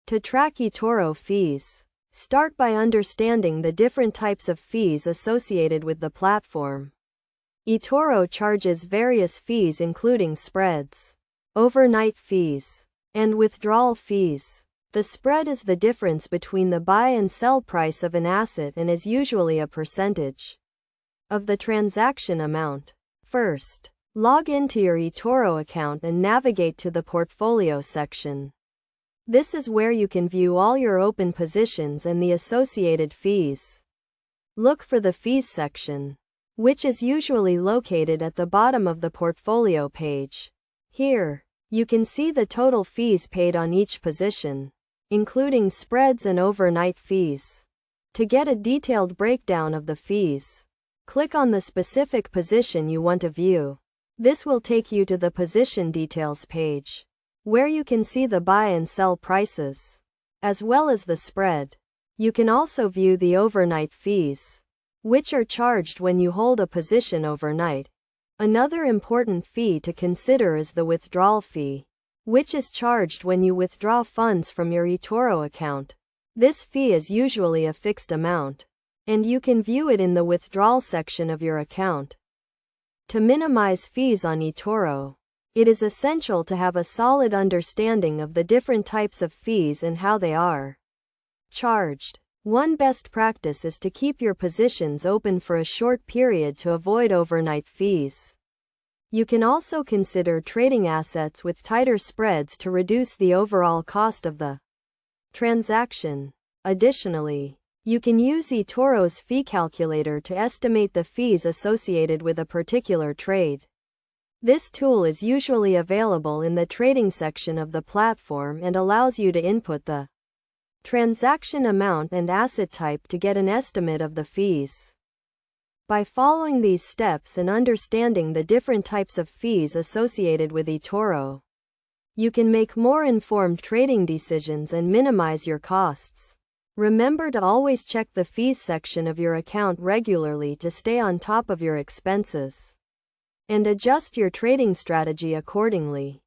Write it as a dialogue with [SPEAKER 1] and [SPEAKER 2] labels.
[SPEAKER 1] To track eToro fees, start by understanding the different types of fees associated with the platform. eToro charges various fees including spreads, overnight fees, and withdrawal fees. The spread is the difference between the buy and sell price of an asset and is usually a percentage of the transaction amount. First, log into your eToro account and navigate to the portfolio section. This is where you can view all your open positions and the associated fees. Look for the fees section, which is usually located at the bottom of the portfolio page. Here, you can see the total fees paid on each position, including spreads and overnight fees. To get a detailed breakdown of the fees, click on the specific position you want to view. This will take you to the position details page, where you can see the buy and sell prices, as well as the spread. You can also view the overnight fees, which are charged when you hold a position overnight. Another important fee to consider is the withdrawal fee, which is charged when you withdraw funds from your eToro account. This fee is usually a fixed amount, and you can view it in the withdrawal section of your account. To minimize fees on eToro, it is essential to have a solid understanding of the different types of fees and how they are charged. One best practice is to keep your positions open for a short period to avoid overnight fees. You can also consider trading assets with tighter spreads to reduce the overall cost of the transaction. Additionally, you can use eToro's fee calculator to estimate the fees associated with a particular trade. This tool is usually available in the trading section of the platform and allows you to input the transaction amount and asset type to get an estimate of the fees. By following these steps and understanding the different types of fees associated with eToro, you can make more informed trading decisions and minimize your costs. Remember to always check the fees section of your account regularly to stay on top of your expenses and adjust your trading strategy accordingly.